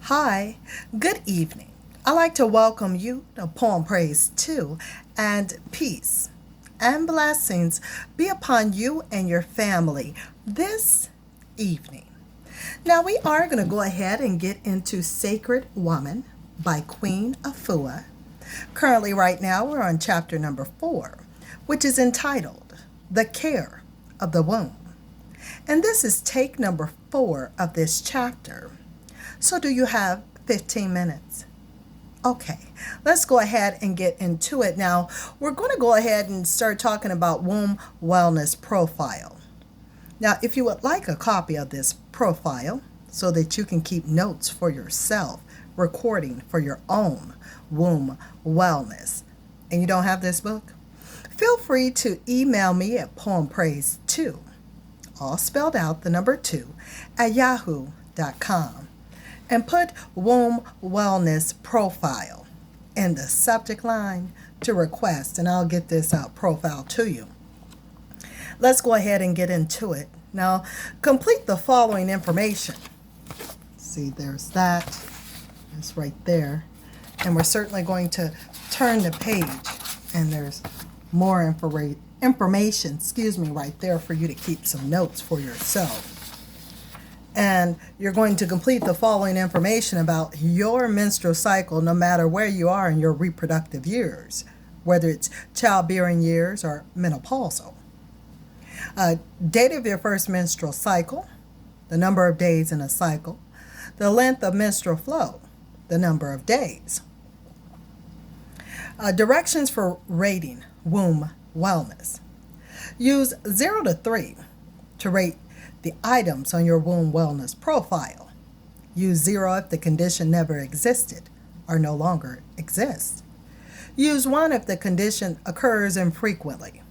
Hi, good evening. I'd like to welcome you to Poem Praise 2 and peace and blessings be upon you and your family this evening. Now, we are going to go ahead and get into Sacred Woman by Queen Afua. Currently, right now, we're on chapter number 4, which is entitled The Care of the Womb. And this is take number 4 of this chapter. So do you have 15 minutes? Okay, let's go ahead and get into it. Now, we're going to go ahead and start talking about womb wellness profile. Now, if you would like a copy of this profile so that you can keep notes for yourself, recording for your own womb wellness, and you don't have this book, feel free to email me at poempraise2, all spelled out, the number 2, at yahoo.com. And put womb wellness profile in the subject line to request, and I'll get this profile to you. Let's go ahead and get into it. Now, complete the following information. See, there's that. It's right there. And we're certainly going to turn the page, and there's more information, right there for you to keep some notes for yourself. And you're going to complete the following information about your menstrual cycle no matter where you are in your reproductive years, whether it's childbearing years or menopausal. Date of your first menstrual cycle, the number of days in a cycle, the length of menstrual flow, the number of days. Directions for rating womb wellness. Use 0 to 3 to rate the items on your womb wellness profile. Use 0 if the condition never existed or no longer exists. Use 1 if the condition occurs infrequently.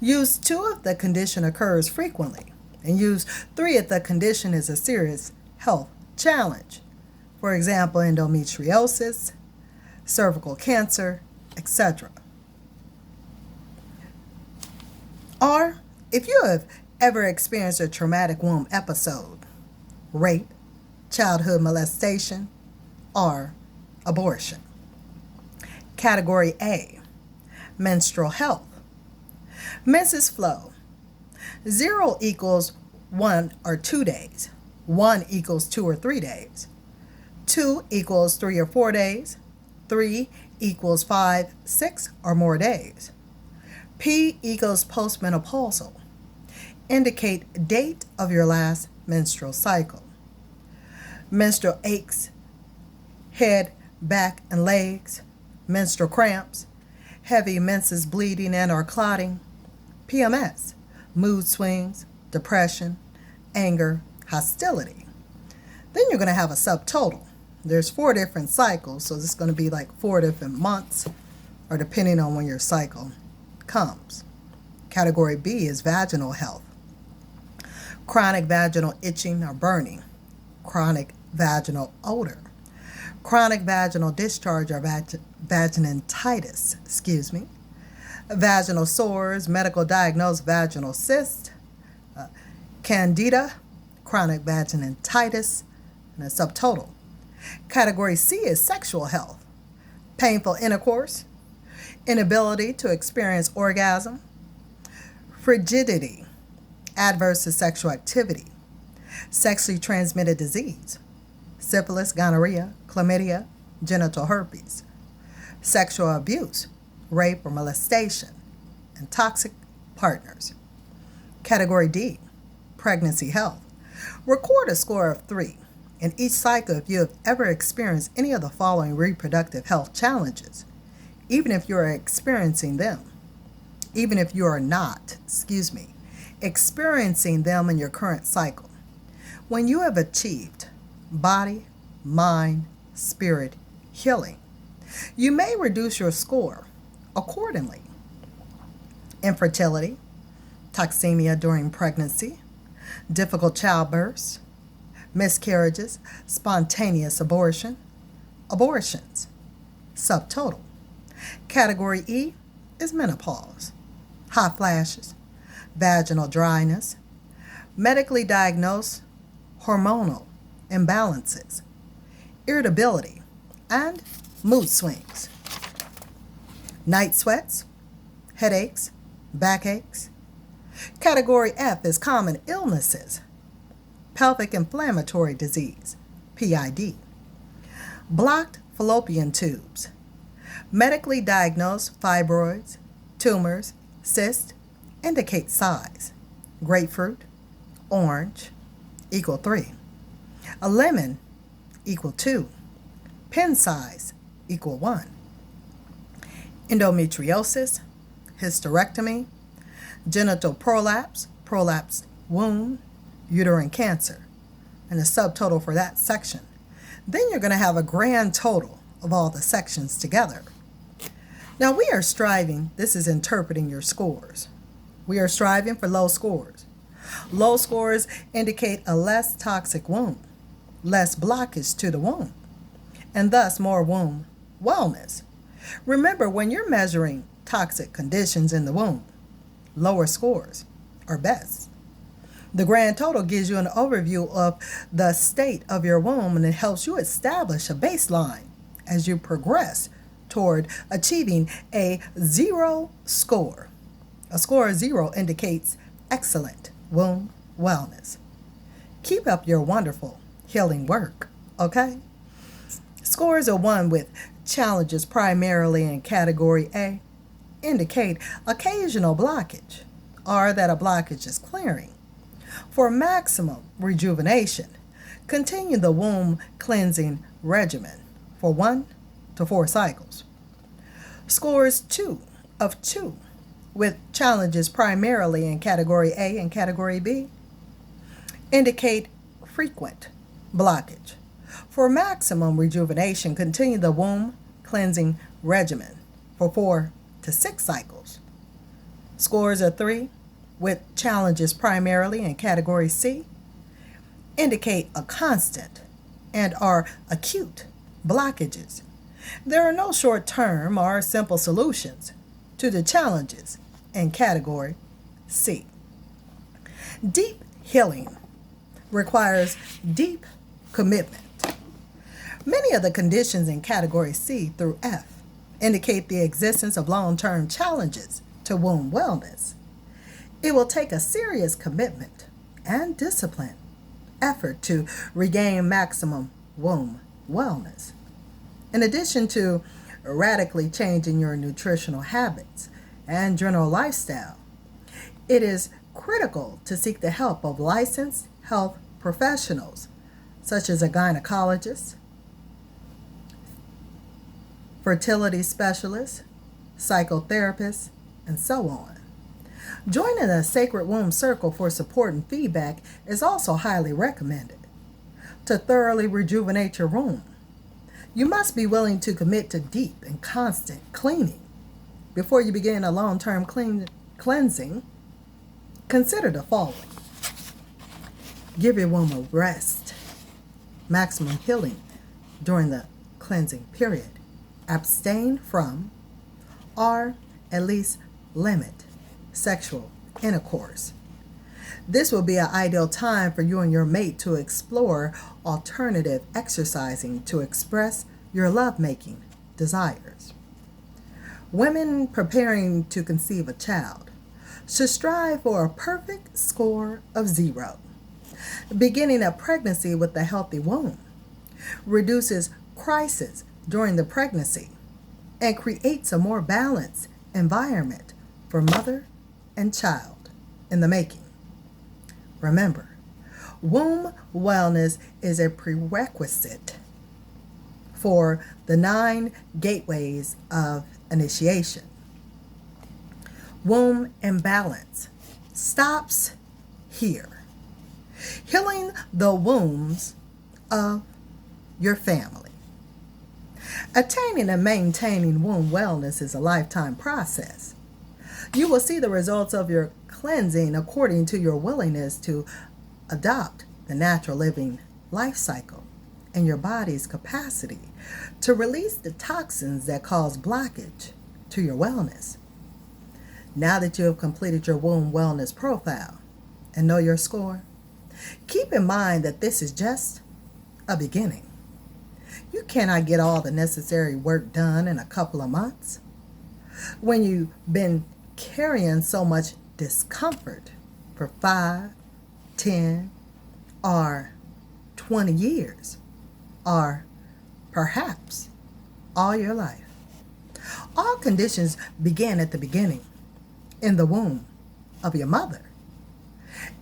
Use 2 if the condition occurs frequently. And use 3 if the condition is a serious health challenge. For example, endometriosis, cervical cancer, etc. Or if you have ever experienced a traumatic womb episode, rape, childhood molestation, or abortion. Category A, menstrual health. Menses flow. 0 equals 1 or 2 days. 1 equals 2 or 3 days. 2 equals 3 or 4 days. 3 equals 5, 6 or more days. P equals postmenopausal. Indicate date of your last menstrual cycle. Menstrual aches, head, back, and legs, menstrual cramps, heavy menses bleeding and or clotting, PMS, mood swings, depression, anger, hostility. Then you're going to have a subtotal. There's 4 different cycles, so this is going to be like 4 different months, or depending on when your cycle comes. Category B is vaginal health. Chronic vaginal itching or burning, chronic vaginal odor, chronic vaginal discharge or vagininitis, vaginal sores, medical diagnosed vaginal cyst, candida, chronic vagininitis, and a subtotal. Category C is sexual health, painful intercourse, inability to experience orgasm, frigidity, adverse to sexual activity, sexually transmitted disease, syphilis, gonorrhea, chlamydia, genital herpes, sexual abuse, rape or molestation, and toxic partners. Category D, pregnancy health. Record a score of 3 in each cycle if you have ever experienced any of the following reproductive health challenges, even if you are experiencing them, even if you are not, experiencing them in your current cycle. When you have achieved body, mind, spirit healing, you may reduce your score accordingly. Infertility, toxemia during pregnancy, difficult childbirths, miscarriages, spontaneous abortion, abortions. Subtotal. Category E is menopause, hot flashes, vaginal dryness, medically diagnosed hormonal imbalances, irritability, and mood swings. Night sweats, headaches, backaches. Category F is common illnesses. Pelvic inflammatory disease, PID. Blocked fallopian tubes. Medically diagnosed fibroids, tumors, cysts, indicate size. Grapefruit, orange, equal 3. A lemon, equal 2. Pen size, equal 1. Endometriosis, hysterectomy, genital prolapse, prolapsed womb, uterine cancer, and the subtotal for that section. Then you're going to have a grand total of all the sections together. Now we are striving, this is interpreting your scores. We are striving for low scores. Low scores indicate a less toxic womb, less blockage to the womb, and thus more womb wellness. Remember, when you're measuring toxic conditions in the womb, lower scores are best. The grand total gives you an overview of the state of your womb, and it helps you establish a baseline as you progress toward achieving a 0 score. A score of 0 indicates excellent womb wellness. Keep up your wonderful healing work, okay? Scores of 1 with challenges primarily in category A indicate occasional blockage, or that a blockage is clearing. For maximum rejuvenation, continue the womb cleansing regimen for 1 to 4 cycles. Scores 2 of 2 with challenges primarily in category A and category B indicate frequent blockage. For maximum rejuvenation, continue the womb cleansing regimen for 4 to 6 cycles. Scores of 3 with challenges primarily in category C indicate a constant and are acute blockages. There are no short-term or simple solutions to the challenges in category C. Deep healing requires deep commitment. Many of the conditions in category C through F indicate the existence of long-term challenges to womb wellness. It will take a serious commitment and discipline effort to regain maximum womb wellness. In addition to radically changing your nutritional habits and general lifestyle, it is critical to seek the help of licensed health professionals, such as a gynecologist, fertility specialist, psychotherapist, and so on. Joining a Sacred Womb Circle for support and feedback is also highly recommended. To thoroughly rejuvenate your womb, you must be willing to commit to deep and constant cleaning. Before you begin a long-term cleansing, consider the following. Give your womb a rest, maximum healing during the cleansing period. Abstain from, or at least limit, sexual intercourse. This will be an ideal time for you and your mate to explore alternative exercising to express your lovemaking desires. Women preparing to conceive a child should strive for a perfect score of 0. Beginning a pregnancy with a healthy womb reduces crisis during the pregnancy and creates a more balanced environment for mother and child in the making. Remember, womb wellness is a prerequisite for the 9 gateways of initiation. Womb imbalance stops here. Healing the wombs of your family. Attaining and maintaining womb wellness is a lifetime process. You will see the results of your cleansing according to your willingness to adopt the natural living life cycle and your body's capacity to release the toxins that cause blockage to your wellness. Now that you have completed your womb wellness profile and know your score, keep in mind that this is just a beginning. You cannot get all the necessary work done in a couple of months when you've been carrying so much discomfort for 5, 10, or 20 years, or perhaps all your life. All conditions begin at the beginning, in the womb of your mother,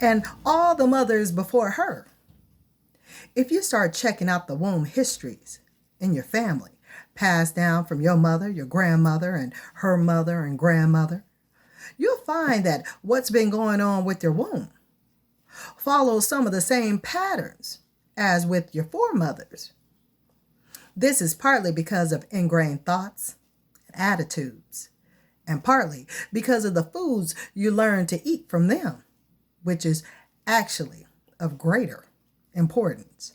and all the mothers before her. If you start checking out the womb histories in your family, passed down from your mother, your grandmother, and her mother and grandmother, you'll find that what's been going on with your womb follows some of the same patterns as with your foremothers. This is partly because of ingrained thoughts and attitudes, and partly because of the foods you learn to eat from them, which is actually of greater importance.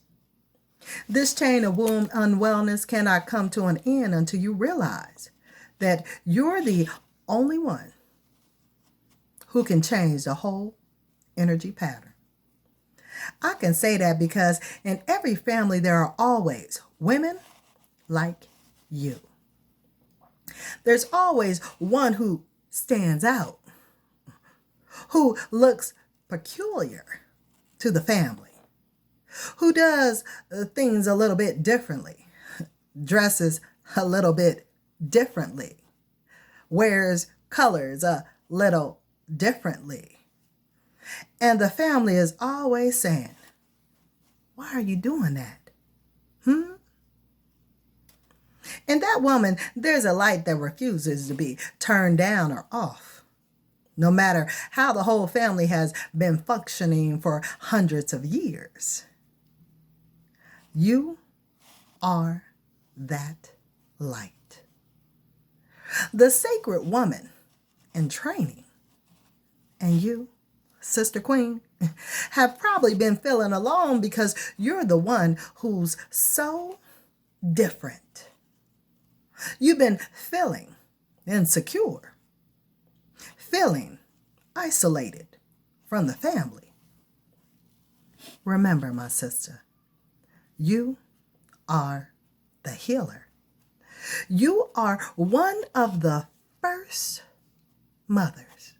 This chain of womb unwellness cannot come to an end until you realize that you're the only one who can change the whole energy pattern. I can say that because in every family there are always women like you. There's always one who stands out, who looks peculiar to the family, who does things a little bit differently, dresses a little bit differently, wears colors a little differently. And the family is always saying, "Why are you doing that? In that woman, there's a light that refuses to be turned down or off, no matter how the whole family has been functioning for hundreds of years. You are that light. The sacred woman in training. And you, Sister Queen, have probably been feeling alone because you're the one who's so different. You've been feeling insecure, feeling isolated from the family. Remember, my sister, you are the healer. You are one of the first mothers.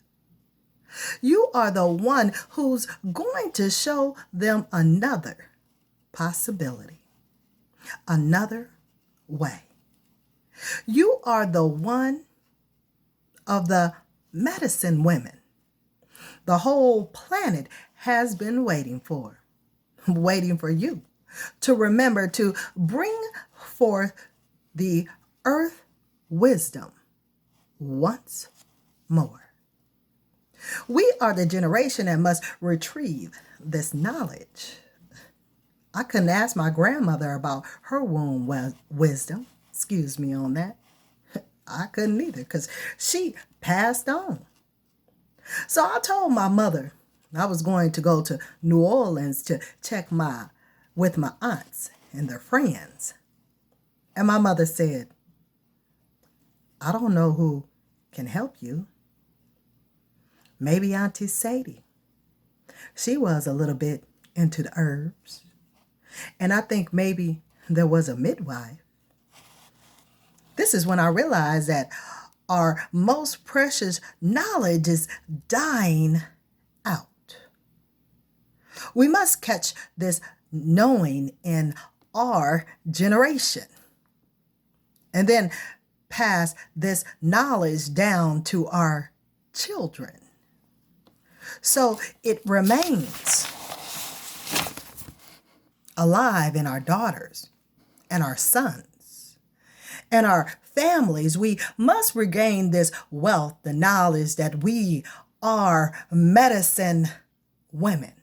You are the one who's going to show them another possibility, another way. You are the one of the medicine women the whole planet has been waiting for you to remember to bring forth the earth wisdom once more. We are the generation that must retrieve this knowledge. I couldn't ask my grandmother about her womb wisdom. Excuse me on that. I couldn't either because she passed on. So I told my mother I was going to go to New Orleans to check with my aunts and their friends. And my mother said, "I don't know who can help you. Maybe Auntie Sadie. She was a little bit into the herbs. And I think maybe there was a midwife." This is when I realized that our most precious knowledge is dying out. We must catch this knowing in our generation and then pass this knowledge down to our children, so it remains alive in our daughters and our sons and our families. We must regain this wealth, the knowledge that we are medicine women.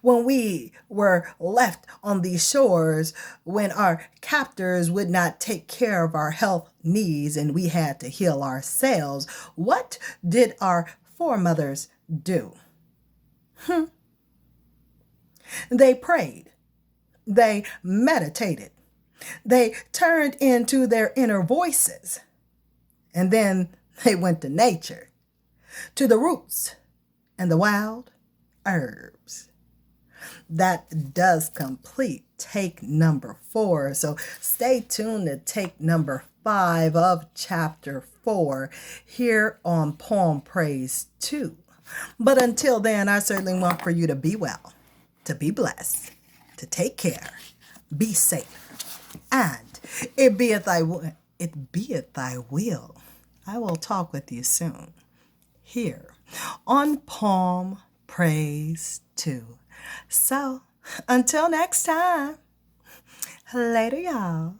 When we were left on these shores, when our captors would not take care of our health needs and we had to heal ourselves, what did our foremothers do? They prayed. They meditated. They turned into their inner voices. And then they went to nature, to the roots and the wild herbs. That does complete take number 4. So stay tuned to take number 5 of chapter 4 here on Poem Praise 2. But until then, I certainly want for you to be well, to be blessed, to take care, be safe, and it beeth thy will. I will talk with you soon here on Poem Praise 2. So until next time, later, y'all.